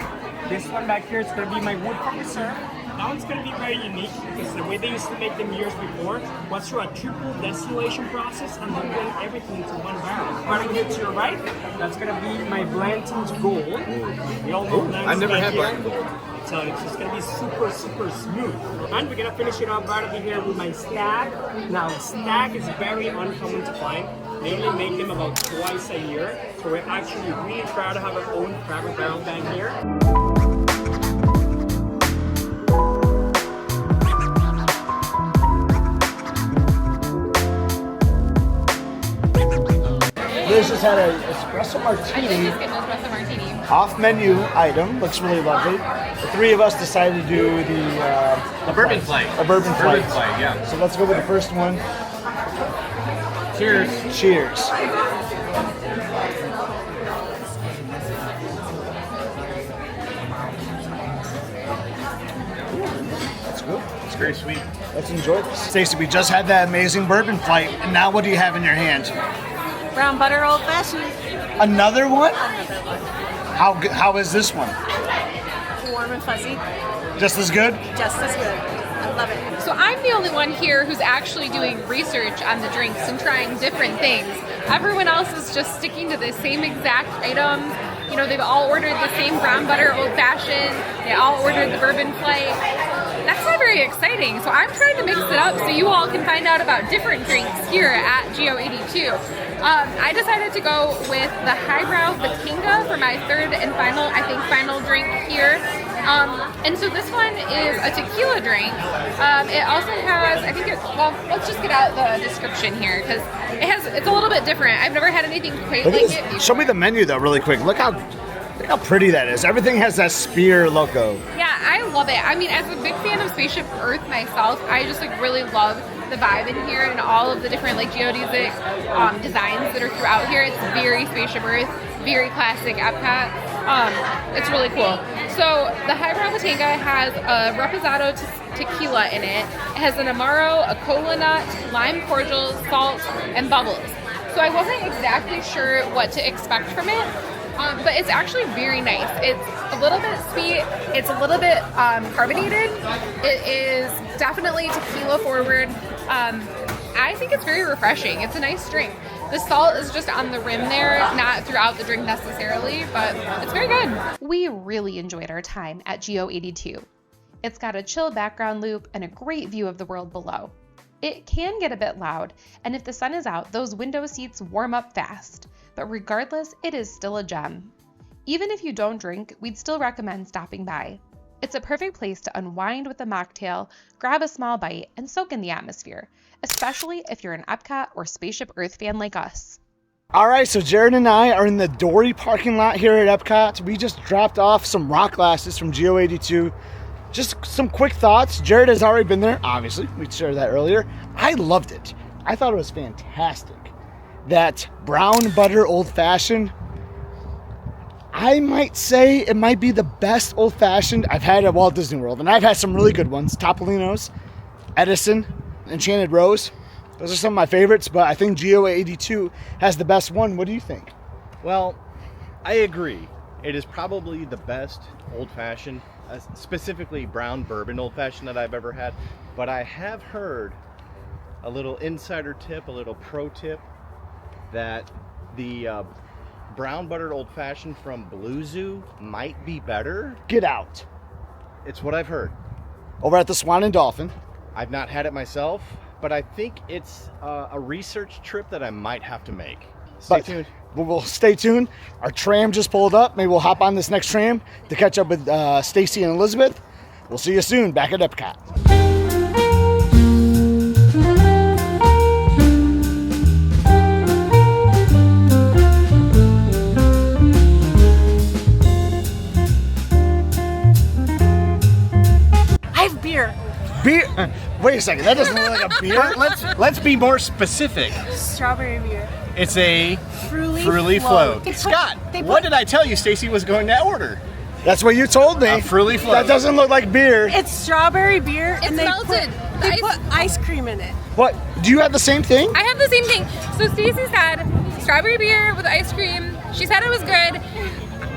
[SPEAKER 9] This one back here is gonna be my wood for reserve. That one's gonna be very unique because the way they used to make them years before was through a triple distillation process and then blend everything into one barrel. Right over here to your right, that's gonna be my Blanton's Gold. We all know Blanton's
[SPEAKER 7] I've never
[SPEAKER 9] back
[SPEAKER 7] had
[SPEAKER 9] here.
[SPEAKER 7] Blanton's Gold.
[SPEAKER 9] So it's just gonna be super, super smooth. And we're gonna finish it off right over here with my Stag. Now, Stag is very uncommon to find. They only make them about twice a year. So we're actually really proud to have our own private barrel bank here.
[SPEAKER 1] Liz just had an espresso
[SPEAKER 3] I did
[SPEAKER 1] martini.
[SPEAKER 3] just get an espresso martini.
[SPEAKER 1] Off-menu item. Looks really lovely. The 3 of us decided to do the
[SPEAKER 7] bourbon flight.
[SPEAKER 1] A bourbon flight.
[SPEAKER 7] Yeah.
[SPEAKER 1] So let's go with the first one.
[SPEAKER 7] Cheers.
[SPEAKER 1] Cheers. That's good.
[SPEAKER 7] It's very sweet.
[SPEAKER 1] Let's enjoy this. Stacey, we just had that amazing bourbon flight, and now what do you have in your hand?
[SPEAKER 8] Brown butter old fashioned.
[SPEAKER 1] Another one?
[SPEAKER 8] Another one.
[SPEAKER 1] How is this one?
[SPEAKER 8] Warm and fuzzy.
[SPEAKER 1] Just as good?
[SPEAKER 8] Just as good. I love it.
[SPEAKER 3] So I'm the only one here who's actually doing research on the drinks and trying different things. Everyone else is just sticking to the same exact items. You know, they've all ordered the same brown butter old fashioned. They all ordered the bourbon flight. that's not very exciting. So I'm trying to mix it up so you all can find out about different drinks here at GEO-82. I decided to go with the Highbrow Batinga for my third and final drink here. And so this one is a tequila drink. It also has, let's just get out the description here because it's a little bit different. I've never had anything quite like it before.
[SPEAKER 1] Show me the menu though really quick. Look how pretty that is. Everything has that spear logo.
[SPEAKER 3] Yeah, I love it. I mean, as a big fan of Spaceship Earth myself, I just really love the vibe in here and all of the different geodesic designs that are throughout here. It's very Spaceship Earth, very classic EPCOT. It's really cool. So the Highbrow Batinga has a Reposado tequila in it. It has an Amaro, a cola nut, lime cordial, salt, and bubbles. So I wasn't exactly sure what to expect from it. But it's actually very nice. It's a little bit sweet. It's a little bit carbonated. It is definitely tequila forward. I think it's very refreshing. It's a nice drink. The salt is just on the rim there, not throughout the drink necessarily, but it's very good.
[SPEAKER 2] We really enjoyed our time at GEO-82. It's got a chill background loop and a great view of the world below. It can get a bit loud, and if the sun is out, those window seats warm up fast. But regardless, it is still a gem. Even if you don't drink, we'd still recommend stopping by. It's a perfect place to unwind with a mocktail, grab a small bite, and soak in the atmosphere, especially if you're an EPCOT or Spaceship Earth fan like us.
[SPEAKER 1] All right, so Jared and I are in the Dory parking lot here at EPCOT. We just dropped off some rock glasses from GEO-82. Just some quick thoughts. Jared has already been there, obviously. We shared that earlier. I loved it. I thought it was fantastic. That brown butter old fashioned, I might say it might be the best old fashioned I've had at Walt Disney World. And I've had some really good ones. Topolino's, Edison, Enchanted Rose. Those are some of my favorites, but I think GEO-82 has the best one. What do you think?
[SPEAKER 7] Well, I agree. It is probably the best old fashioned, specifically brown bourbon old fashioned that I've ever had. But I have heard a little insider tip, a little pro tip, that the brown buttered old fashioned from Blue Zoo might be better.
[SPEAKER 1] Get out.
[SPEAKER 7] It's what I've heard.
[SPEAKER 1] Over at the Swan and Dolphin.
[SPEAKER 7] I've not had it myself, but I think it's a research trip that I might have to make. Stay tuned.
[SPEAKER 1] We'll stay tuned. Our tram just pulled up. Maybe we'll hop on this next tram to catch up with Stacy and Elizabeth. We'll see you soon back at EPCOT. Beer? Wait a second, that doesn't look like a beer.
[SPEAKER 7] Let's be more specific.
[SPEAKER 8] Strawberry beer.
[SPEAKER 7] It's a
[SPEAKER 8] Fruity
[SPEAKER 7] float. Scott, what did I tell you Stacy was going to order?
[SPEAKER 1] That's what you told me.
[SPEAKER 7] A Fruity float.
[SPEAKER 1] That doesn't look like beer.
[SPEAKER 8] It's strawberry beer.
[SPEAKER 3] It's melted.
[SPEAKER 8] They put ice cream in it.
[SPEAKER 1] What? Do you have the same thing?
[SPEAKER 3] I have the same thing. So Stacy said strawberry beer with ice cream. She said it was good.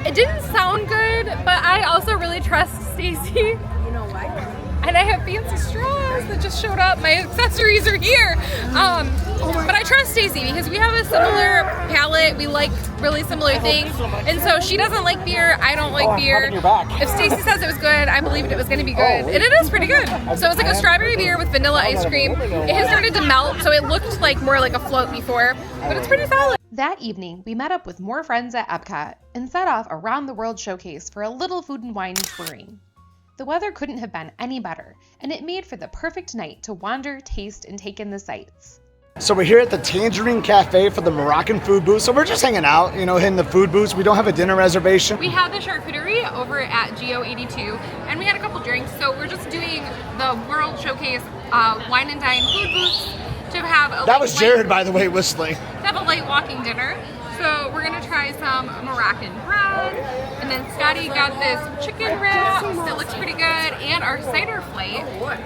[SPEAKER 3] It didn't sound good, but I also really trust Stacy.
[SPEAKER 8] You know why?
[SPEAKER 3] And I have fancy straws that just showed up. My accessories are here. But I trust Stacy because we have a similar palate. We like really similar things. And so she doesn't like beer. I don't like beer. If Stacy says it was good, I believed it was going to be good. And it is pretty good. So it's like a strawberry beer with vanilla ice cream. It has started to melt, so it looked like more like a float before. But it's pretty solid.
[SPEAKER 2] That evening, we met up with more friends at EPCOT and set off around the world showcase for a little food and wine touring. The weather couldn't have been any better, and it made for the perfect night to wander, taste, and take in the sights.
[SPEAKER 1] So we're here at the Tangerine Cafe for the Moroccan food booth. So we're just hanging out, hitting the food booths. We don't have a dinner reservation.
[SPEAKER 3] We had the charcuterie over at GEO-82, and we had a couple drinks. So we're just doing the World Showcase Wine and Dine food booths to have
[SPEAKER 1] That was Jared, by the way, whistling.
[SPEAKER 3] To have a light walking dinner. So we're gonna try some Moroccan bread, and then Scotty got this chicken wrap that looks pretty good, and our cider plate,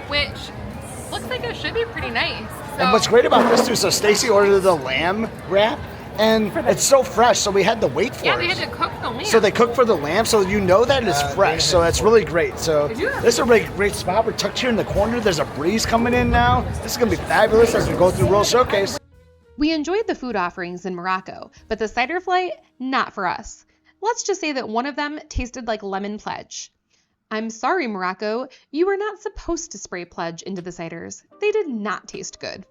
[SPEAKER 3] which looks like it should be pretty nice. So,
[SPEAKER 1] and what's great about this too, so Stacy ordered the lamb wrap, and it's so fresh, so we had to wait for it.
[SPEAKER 3] Yeah, we had to cook the lamb.
[SPEAKER 1] So they cook for the lamb, so that it's fresh, so that's really great. So this is a really great spot. We're tucked here in the corner. There's a breeze coming in now. This is gonna be fabulous as we go through World Showcase.
[SPEAKER 2] We enjoyed the food offerings in Morocco, but the cider flight, not for us. Let's just say that one of them tasted like lemon pledge. I'm sorry, Morocco, you were not supposed to spray pledge into the ciders. They did not taste good.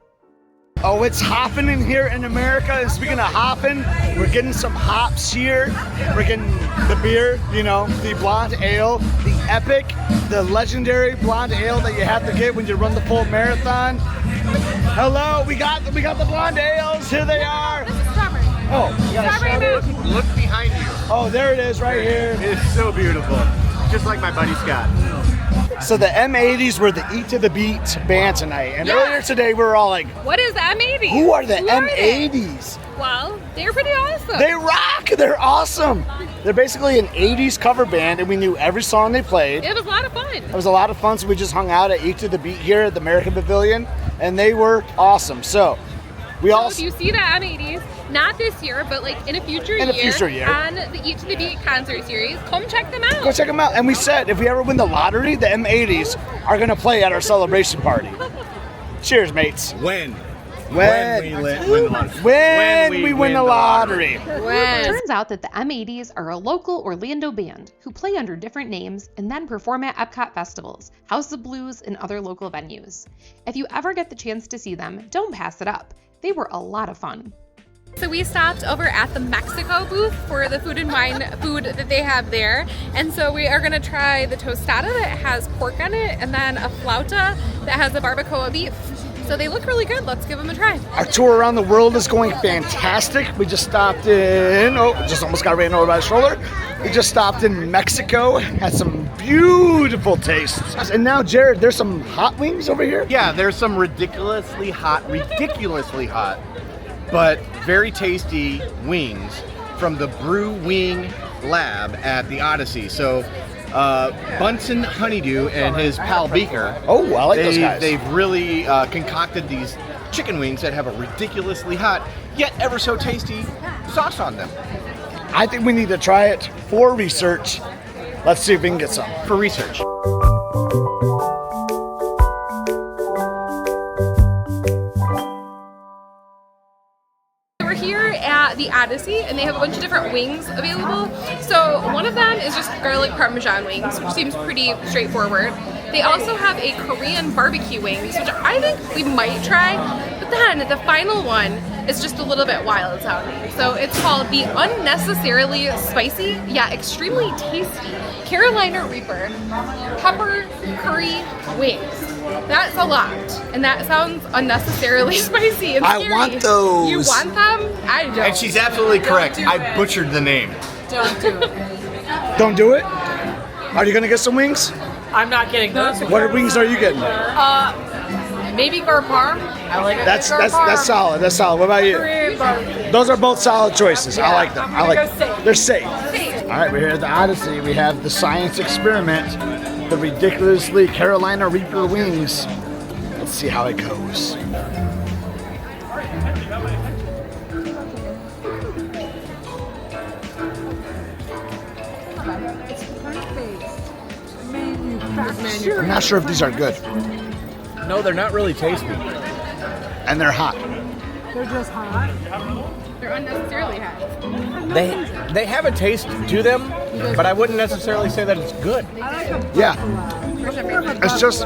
[SPEAKER 1] Oh, it's hopping in here in America. And speaking of hopping, we're getting some hops here. We're getting the beer, you know, the blonde ale, the epic, the legendary blonde ale that you have to get when you run the full marathon. Hello, we got the blonde ales. Here they are.
[SPEAKER 3] This is strawberry.
[SPEAKER 1] Oh, you got a strawberry?
[SPEAKER 7] Look behind you.
[SPEAKER 1] Oh, there it is right here.
[SPEAKER 7] It's so beautiful. Just like my buddy Scott.
[SPEAKER 1] So the M80s were the Eat to the Beat band tonight. And earlier today, we were all like,
[SPEAKER 3] What is the M80?
[SPEAKER 1] who are the M80s?
[SPEAKER 3] Well, they're pretty awesome.
[SPEAKER 1] They rock. They're awesome. They're basically an 80s cover band, and we knew every song they played.
[SPEAKER 3] It was a lot of fun.
[SPEAKER 1] It was a lot of fun, so we just hung out at Eat to the Beat here at the American Pavilion, and they were awesome. So we all...
[SPEAKER 3] If you see the M80s, not this year, but like in a future year, on the Eat to the Beat concert series, come check them out.
[SPEAKER 1] Go check them out. And we said if we ever win the lottery, the M80s are going to play at our celebration party. Cheers, mates.
[SPEAKER 7] When
[SPEAKER 1] we win the lottery.
[SPEAKER 2] It turns out that the M80s are a local Orlando band who play under different names and then perform at EPCOT festivals, House of Blues, and other local venues. If you ever get the chance to see them, don't pass it up. They were a lot of fun.
[SPEAKER 3] So we stopped over at the Mexico booth for the food and wine food that they have there. And so we are gonna try the tostada that has pork on it and then a flauta that has a barbacoa beef. So they look really good. Let's give them a try.
[SPEAKER 1] Our tour around the world is going fantastic. We just stopped in, just almost got ran over by the stroller. We just stopped in Mexico, had some beautiful tastes. And now, Jared, there's some hot wings over here?
[SPEAKER 7] Yeah, there's some ridiculously hot, but very tasty wings from the Brew Wing Lab at the Odyssey. So Bunsen Honeydew and his pal Beaker.
[SPEAKER 1] Oh, I like those guys.
[SPEAKER 7] They've really concocted these chicken wings that have a ridiculously hot, yet ever so tasty sauce on them.
[SPEAKER 1] I think we need to try it for research. Let's see if we can get some.
[SPEAKER 7] For research.
[SPEAKER 3] The Odyssey, and they have a bunch of different wings available. So one of them is just garlic parmesan wings, which seems pretty straightforward. They also have a Korean barbecue wings, which I think we might try, but then the final one is just a little bit wild sounding. So it's called the unnecessarily spicy yet extremely tasty Carolina Reaper pepper curry wings. That's a lot, and that sounds unnecessarily spicy and scary.
[SPEAKER 1] I want those.
[SPEAKER 3] You want them? I don't.
[SPEAKER 7] And she's absolutely correct. I butchered the name.
[SPEAKER 8] Don't do it.
[SPEAKER 1] Don't do it? Are you gonna get some wings?
[SPEAKER 8] I'm not getting those.
[SPEAKER 1] What wings are you getting?
[SPEAKER 8] Maybe gar parm. I like it.
[SPEAKER 1] That's solid. That's solid. What about you? Those are both solid choices. I like them. I like them. They're safe. All right, we're here at the Odyssey. We have the science experiment, the ridiculously Carolina Reaper wings. Let's see how it goes. I'm not sure if these are good.
[SPEAKER 7] No, they're not really tasty.
[SPEAKER 1] And they're hot.
[SPEAKER 4] They're just hot.
[SPEAKER 3] They're unnecessarily hot.
[SPEAKER 7] They have a taste to them, but I wouldn't necessarily say that it's good.
[SPEAKER 1] Yeah. It's just,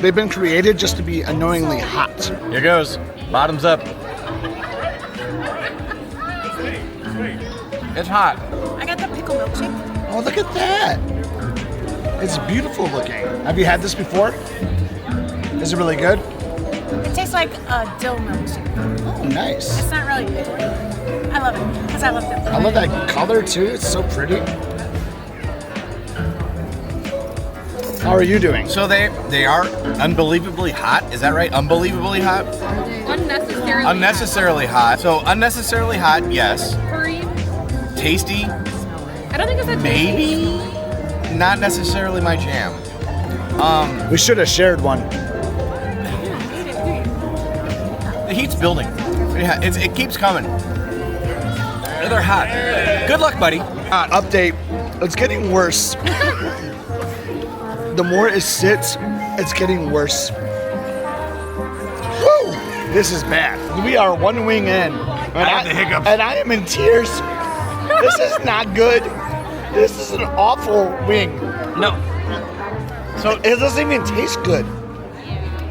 [SPEAKER 1] they've been created just to be annoyingly hot.
[SPEAKER 7] Here goes. Bottoms up. It's hot.
[SPEAKER 8] I got the pickle milkshake.
[SPEAKER 1] Oh, look at that. It's beautiful looking. Have you had this before? Is it really good?
[SPEAKER 8] It tastes like a dill milkshake.
[SPEAKER 1] Oh, nice.
[SPEAKER 8] It's not really. I love it because I love dill.
[SPEAKER 1] I love that color too. It's so pretty. How are you doing?
[SPEAKER 7] So they are unbelievably hot. Is that right? Unbelievably hot?
[SPEAKER 3] Unnecessarily.
[SPEAKER 7] Unnecessarily hot. So unnecessarily hot, yes.
[SPEAKER 3] Curry.
[SPEAKER 7] Tasty,
[SPEAKER 3] I don't think it's a
[SPEAKER 7] maybe. Not necessarily my jam.
[SPEAKER 1] We should have shared one.
[SPEAKER 7] The heat's building. Yeah, it keeps coming. They're hot. Good luck, buddy. Hot.
[SPEAKER 1] Update. It's getting worse. The more it sits, it's getting worse. Woo! This is bad. We are one wing in.
[SPEAKER 7] I have the hiccups.
[SPEAKER 1] And I am in tears. This is not good. This is an awful wing.
[SPEAKER 7] No, So
[SPEAKER 1] It doesn't even taste good.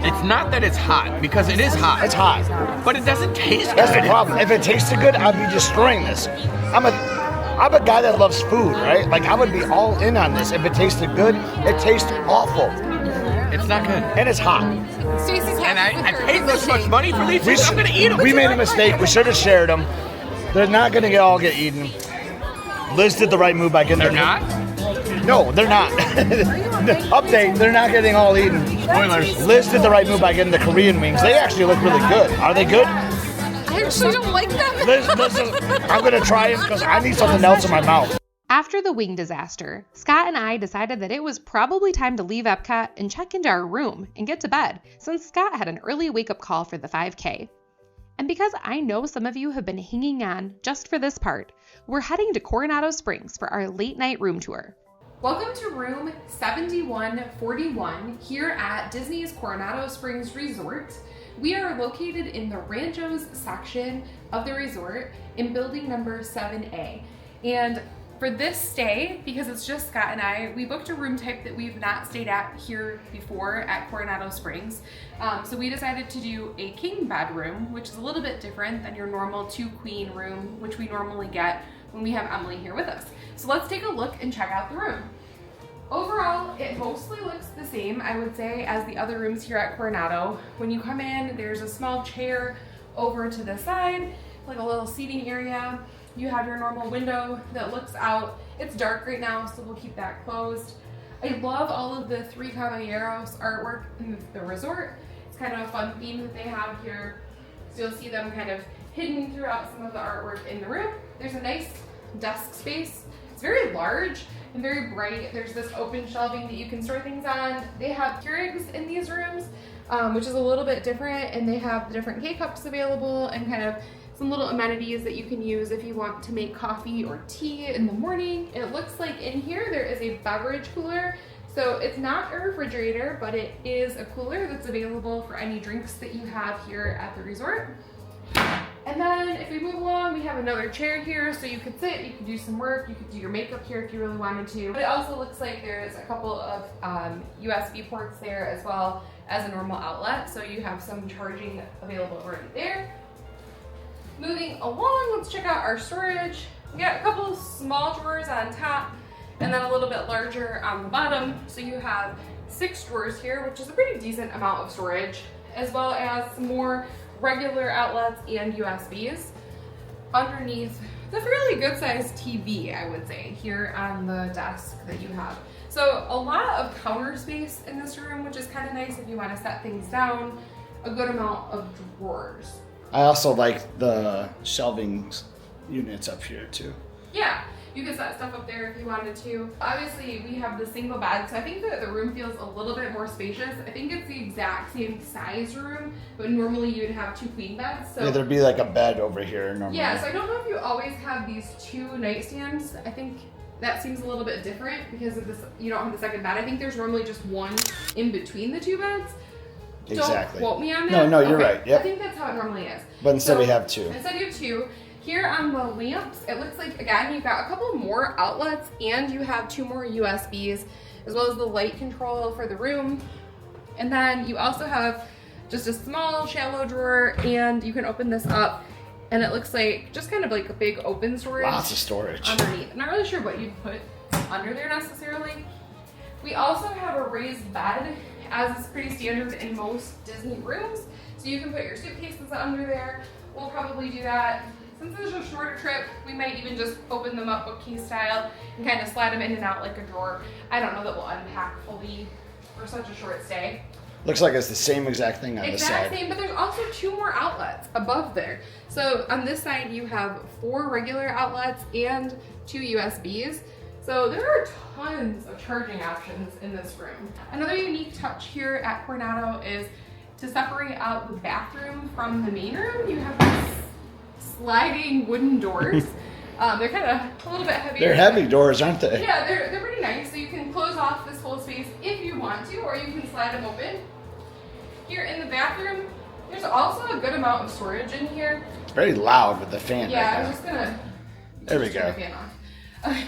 [SPEAKER 7] it's not that it's hot, because it is hot.
[SPEAKER 1] It's hot.
[SPEAKER 7] But it doesn't taste good.
[SPEAKER 1] That's the problem. If it tasted good, I'd be destroying this. I'm a guy that loves food, right? Like, I would be all in on this. If it tasted good, it tastes awful.
[SPEAKER 7] It's not good.
[SPEAKER 1] And it's hot.
[SPEAKER 3] Stacey's
[SPEAKER 7] And I paid this much money for these things. I'm going to eat them.
[SPEAKER 1] We made a mistake. We should have shared them. They're not going to all get eaten. Liz did the right move by getting
[SPEAKER 7] They're not?
[SPEAKER 1] No, they're not. Update, they're not getting all eaten.
[SPEAKER 7] Spoilers.
[SPEAKER 1] Liz did the right move by getting the Korean wings. They actually look really good. Are they good?
[SPEAKER 3] I actually don't like them.
[SPEAKER 1] Liz, I'm going to try them because I need something else in my mouth.
[SPEAKER 2] After the wing disaster, Scott and I decided that it was probably time to leave Epcot and check into our room and get to bed, since Scott had an early wake-up call for the 5K. And because I know some of you have been hanging on just for this part, we're heading to Coronado Springs for our late night room tour. Welcome to room 7141 here at Disney's Coronado Springs Resort. We are located in the Ranchos section of the resort in building number 7A. And for this stay, because it's just Scott and I, we booked a room type that we've not stayed at here before at Coronado Springs. So we decided to do a king bedroom, which is a little bit different than your normal 2-queen room, which we normally get when we have Emily here with us. So let's take a look and check out the room. Overall, it mostly looks the same, I would say, as the other rooms here at Coronado. When you come in, there's a small chair over to the side, like a little seating area. You have your normal window that looks out. It's dark right now, so we'll keep that closed. I love all of the Three Caballeros artwork in the resort. It's kind of a fun theme that they have here. So you'll see them kind of hidden throughout some of the artwork in the room. There's a nice desk space. It's very large and very bright. There's this open shelving that you can store things on. They have Keurigs in these rooms, which is a little bit different, and they have the different K-cups available and kind of some little amenities that you can use if you want to make coffee or tea in the morning. It looks like in here there is a beverage cooler. So it's not a refrigerator, but it is a cooler that's available for any drinks that you have here at the resort. And then if we move along, we have another chair here, so you could sit, you could do some work, you could do your makeup here if you really wanted to. But it also looks like there's a couple of USB ports there, as well as a normal outlet, so you have some charging available already there. Moving along, let's check out our storage. We got a couple of small drawers on top and then a little bit larger on the bottom. So you have 6 drawers here, which is a pretty decent amount of storage, as well as some more regular outlets and USBs. Underneath, the fairly good sized TV, I would say, here on the desk that you have. So a lot of counter space in this room, which is kind of nice if you want to set things down. A good amount of drawers.
[SPEAKER 1] I also like the shelving units up here too.
[SPEAKER 2] Yeah, you could set stuff up there if you wanted to. Obviously, we have the single bed, so I think that the room feels a little bit more spacious. I think it's the exact same size room, but normally you'd have 2 queen beds. So
[SPEAKER 1] yeah, there'd be like a bed over here normally.
[SPEAKER 2] yeah, so I don't know if you always have these 2 nightstands. I think that seems a little bit different because of this. You don't have the second bed. I think there's normally just one in between the 2 beds.
[SPEAKER 1] Exactly.
[SPEAKER 2] Don't quote me on that.
[SPEAKER 1] No, you're right. Yep.
[SPEAKER 2] I think that's how it normally is.
[SPEAKER 1] But instead we have 2.
[SPEAKER 2] Instead you have 2. Here on the lamps, it looks like, again, you've got a couple more outlets and you have 2 more USBs, as well as the light control for the room. And then you also have just a small shallow drawer, and you can open this up and it looks like just kind of like a big open storage.
[SPEAKER 1] Lots of storage.
[SPEAKER 2] Underneath. I'm not really sure what you'd put under there necessarily. We also have a raised bed, as is pretty standard in most Disney rooms. So you can put your suitcases under there. We'll probably do that. Since this is a shorter trip, we might even just open them up bookcase style and kind of slide them in and out like a drawer. I don't know that we'll unpack fully for such a short stay.
[SPEAKER 1] Looks like it's the same exact thing on this side.
[SPEAKER 2] Exact same, but there's also 2 more outlets above there. So on this side, you have 4 regular outlets and 2 USBs. So there are tons of charging options in this room. Another unique touch here at Coronado is to separate out the bathroom from the main room. You have these sliding wooden doors. They're kind of a little bit heavier.
[SPEAKER 1] They're heavy doors, aren't they?
[SPEAKER 2] Yeah, they're pretty nice. So you can close off this whole space if you want to, or you can slide them open. Here in the bathroom, there's also a good amount of storage in here.
[SPEAKER 1] It's very loud with the fan.
[SPEAKER 2] Yeah,
[SPEAKER 1] right
[SPEAKER 2] I was just gonna.
[SPEAKER 1] There we go.
[SPEAKER 2] Turn the fan off.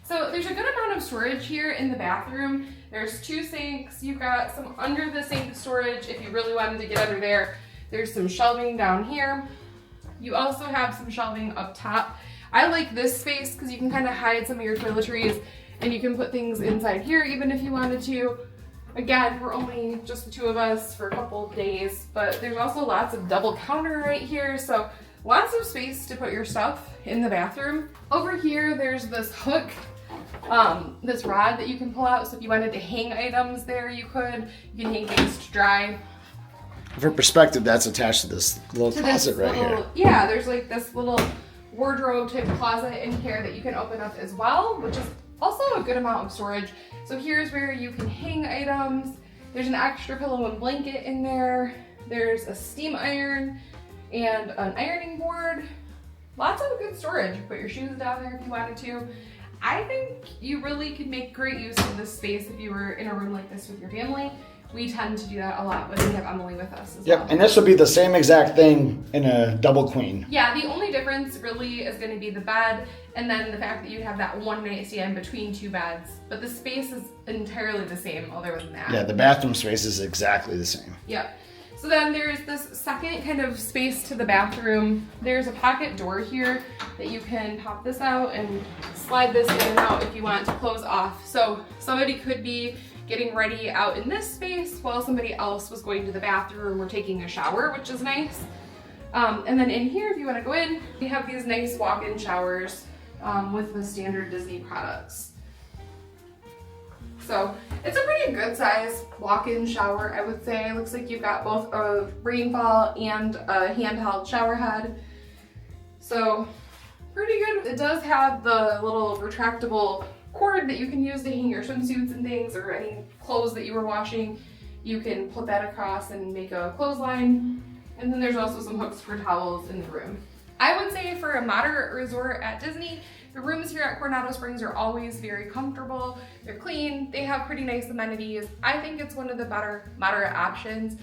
[SPEAKER 4] So there's a good amount of storage here in the bathroom. There's 2 sinks. You've got some under the sink storage if you really wanted to get under there. There's some shelving down here. You also have some shelving up top. I like this space because you can kind of hide some of your toiletries and you can put things inside here even if you wanted to. Again, we're only just the 2 of us for a couple of days, but there's also lots of double counter right here. So lots of space to put your stuff in the bathroom. Over here, there's this hook, this rod that you can pull out. So if you wanted to hang items there, you could. You can hang things to dry.
[SPEAKER 1] For perspective, that's attached to this little closet right here.
[SPEAKER 4] Yeah, there's like this little wardrobe type closet in here that you can open up as well, which is also a good amount of storage. So here's where you can hang items. There's an extra pillow and blanket in there. There's a steam iron and an ironing board. Lots of good storage. You put your shoes down there if you wanted to. I think you really could make great use of this space if you were in a room like this with your family. We tend to do that a lot when we have Emily with us as well.
[SPEAKER 1] And this would be the same exact thing in a double queen.
[SPEAKER 4] Yeah, the only difference really is going to be the bed and then the fact that you have that one nightstand between 2 beds. But the space is entirely the same other than that.
[SPEAKER 1] Yeah, the bathroom space is exactly the same.
[SPEAKER 4] Yep. So then there's this second kind of space to the bathroom. There's a pocket door here that you can pop this out and slide this in and out if you want to close off. So somebody could be getting ready out in this space while somebody else was going to the bathroom or taking a shower, which is nice. And then in here, if you want to go in, we have these nice walk-in showers with the standard Disney products. So it's a pretty good size walk-in shower, I would say. It looks like you've got both a rainfall and a handheld shower head. So pretty good. It does have the little retractable cord that you can use to hang your swimsuits and things or any clothes that you were washing. You can put that across and make a clothesline. And then there's also some hooks for towels in the room. I would say for a moderate resort at Disney, the rooms here at Coronado Springs are always very comfortable. They're clean. They have pretty nice amenities. I think it's one of the better moderate options.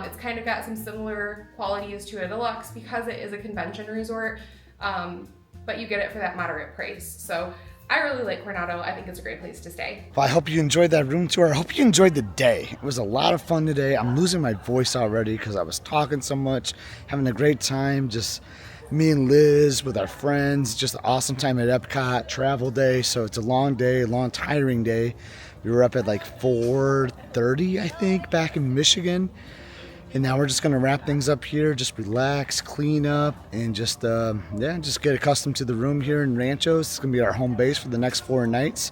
[SPEAKER 4] It's kind of got some similar qualities to a deluxe because it is a convention resort, but you get it for that moderate price. So I really like Coronado. I think it's a great place to stay.
[SPEAKER 1] Well, I hope you enjoyed that room tour. I hope you enjoyed the day. It was a lot of fun today. I'm losing my voice already because I was talking so much, having a great time. Just me and Liz with our friends. Just an awesome time at EPCOT, travel day. So it's a long day, long tiring day. We were up at like 4:30, I think, back in Michigan. And now we're just going to wrap things up here, just relax, clean up, and just get accustomed to the room here in Ranchos. It's going to be our home base for the next 4 nights.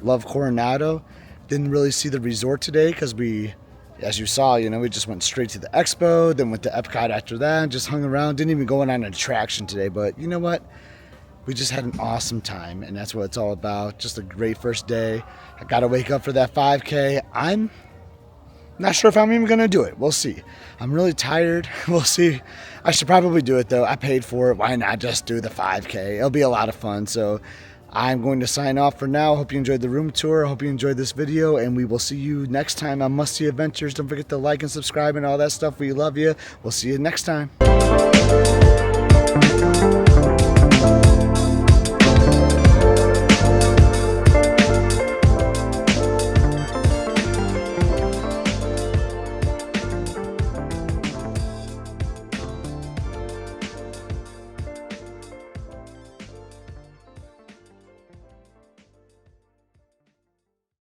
[SPEAKER 1] Love Coronado. Didn't really see the resort today because we, as you saw, we just went straight to the Expo, then went to EPCOT after that, just hung around. Didn't even go on an attraction today, but you know what? We just had an awesome time, and that's what it's all about. Just a great first day. I got to wake up for that 5K. I'm not sure if I'm even going to do it. We'll see. I'm really tired. We'll see. I should probably do it, though. I paid for it. Why not just do the 5K? It'll be a lot of fun. So I'm going to sign off for now. Hope you enjoyed the room tour. Hope you enjoyed this video. And we will see you next time on Must See Adventures. Don't forget to like and subscribe and all that stuff. We love you. We'll see you next time.